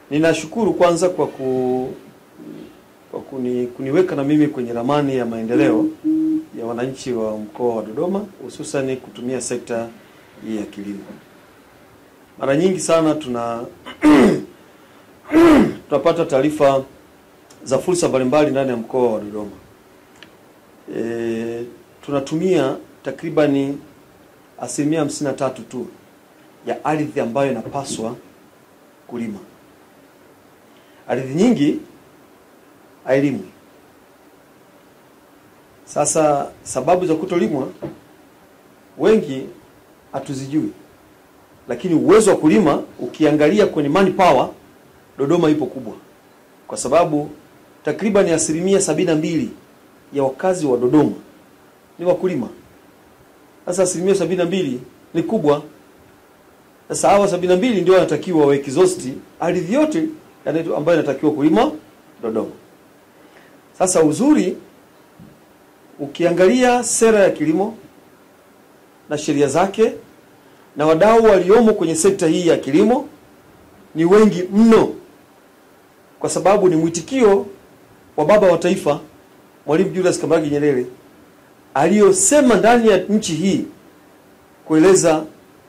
Ninashukuru kwanza kwa kuniweka na mimi kwenye ramani ya maendeleo ya wananchi wa mkoa wa Dodoma, hususan kutumia sekta ya kilimo. Mara nyingi sana tunapata taarifa za fursa mbalimbali ndani ya mkoa wa Dodoma. Tunatumia takribani 53% tu ya ardhi ambayo inapaswa kulima. Ardhi nyingi hailimwi. Sasa sababu za kutolimwa wengi hatuzijui. Lakini uwezo wa kulima ukiangalia kwenye manpower, Dodoma ipo kubwa. Kwa sababu takriban 72% ya wakazi wa Dodoma ni wakulima. Sasa 72% ni kubwa. Sasa hawa 72 ndio wanatakiwa wawe exhaust ardhi yote ambayo inatakiwa kulima Dodoma. Sasa uzuri, ukiangalia sera ya kilimo na sheria zake na wadau waliomo kwenye sekta hii ya kilimo ni wengi mno, kwa sababu ni mwitikio wa baba wa taifa Mwalimu Julius Kambarage Nyerere aliyosema ndani ya nchi hii kueleza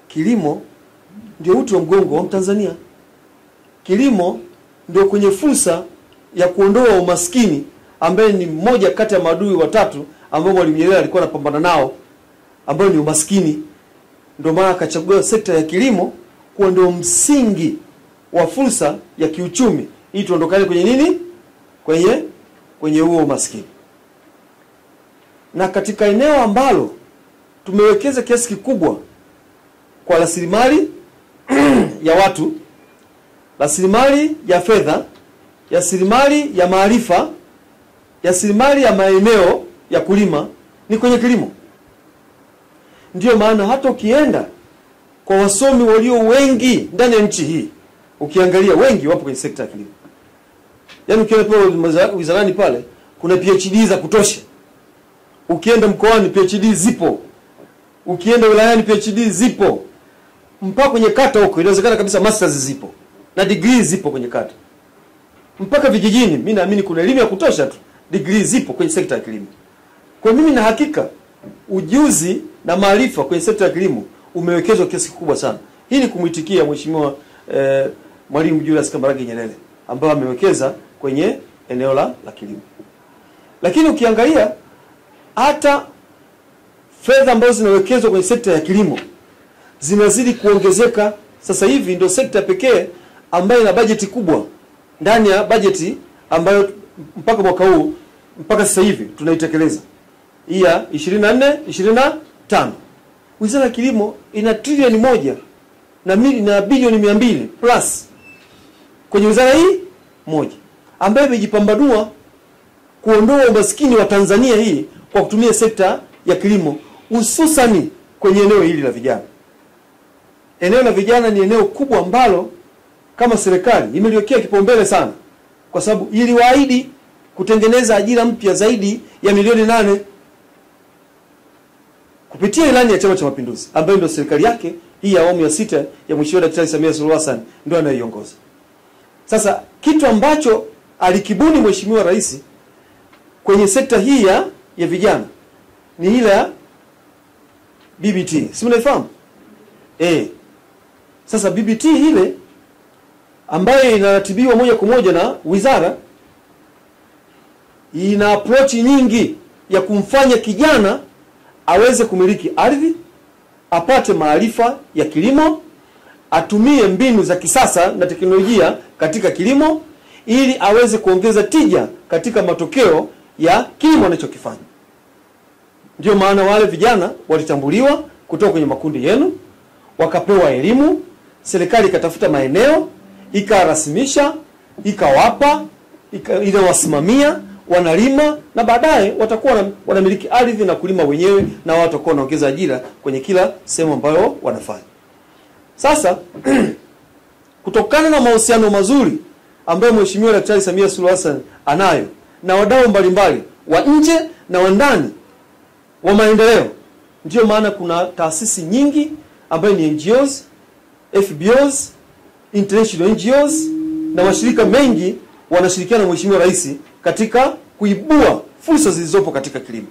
kilimo ndio uti wa mgongo wa Tanzania. Kilimo ndio kwenye fursa ya kuondoa umaskini, ambaye ni mmoja kati ya maadui watatu ambao Mwalimu Nyerere alikuwa anapambana nao, ambao ni umaskini. Ndio maana akachagua sekta ya kilimo kuwa ndio msingi wa fursa ya kiuchumi ili tuondokane kwenye nini? Kwenye huo umaskini. Na katika eneo ambalo tumewekeza kiasi kikubwa kwa rasilimali ya watu, rasilimali ya fedha, rasilimali ya maarifa, rasilimali ya maeneo ya kulima, ni kwenye kilimo. Ndiyo maana hata ukienda kwa wasomi walio wengi ndani ya nchi hii, ukiangalia wengi wapo kwenye sekta ya kilimo. Yaani ukienda pale wizarani pale kuna PhD za kutosha. Ukienda mkoani PhD zipo. Ukienda wilayani PhD zipo. Mpaka kwenye kata huko inawezekana kabisa masters zipo. Na degree zipo kwenye kata. Mpaka vijijini mimi naamini kuna elimu ya kutosha tu. Degree zipo kwenye sekta ya kilimo. Kwa mimi na hakika ujuzi na maarifa kwenye sekta ya kilimo umewekezwa kiasi kikubwa sana. Hii ni kumwitikia Mheshimiwa Mwalimu Julius Kambarage Nyerere ambaye amewekeza kwenye eneo la kilimo. Lakini ukiangalia hata fedha ambazo zinawekezwa kwenye sekta ya kilimo zinazidi kuongezeka. Sasa hivi ndio sekta pekee ambayo ina bajeti kubwa ndani ya bajeti ambayo mpaka mwaka huu mpaka sasa hivi tunaitekeleza. Hii ya 24-25. Wizara ya Kilimo ina trilioni 1 na bilioni 200 plus kwenye wizara hii moja, ambayo imejipambanua kuondoa umaskini wa Tanzania hii kwa kutumia sekta ya kilimo, hususani kwenye eneo hili la vijana. Eneo la vijana ni eneo kubwa ambalo kama serikali imeliwekea kipaumbele sana, kwa sababu iliwaahidi kutengeneza ajira mpya zaidi ya milioni 8 kupitia ilani ya Chama cha Mapinduzi, ambayo ndio serikali yake hii ya awamu ya 6 ya Mheshimiwa Daktari Samia Suluhu Hassan ndio anayeiongoza. Sasa kitu ambacho alikibuni Mheshimiwa Rais kwenye sekta hii ya vijana ni ile ya BBT. Si mnaifahamu? Sasa BBT ile ambayo inaratibiwa moja kwa moja na wizara ina approach nyingi ya kumfanya kijana aweze kumiliki ardhi, apate maarifa ya kilimo, atumie mbinu za kisasa na teknolojia katika kilimo ili aweze kuongeza tija katika matokeo ya kilimo anachokifanya. Ndio maana wale vijana walitambuliwa kutoka kwenye makundi yenu, wakapewa elimu, serikali ikatafuta maeneo, ikarasimisha, ikawapa, inawasimamia, wanalima, na baadaye watakuwa wanamiliki ardhi na kulima wenyewe, na watakuwa wanaongeza ajira kwenye kila sehemu ambayo wanafanya. Sasa kutokana na mahusiano mazuri ambayo Mheshimiwa Daktari Samia Suluhu Hassan anayo na wadau mbalimbali wa nje na wa ndani wa maendeleo, ndio maana kuna taasisi nyingi ambayo ni NGOs, FBOs, international NGOs na mashirika mengi wanashirikiana na Mheshimiwa Rais katika kuibua fursa zilizopo katika kilimo.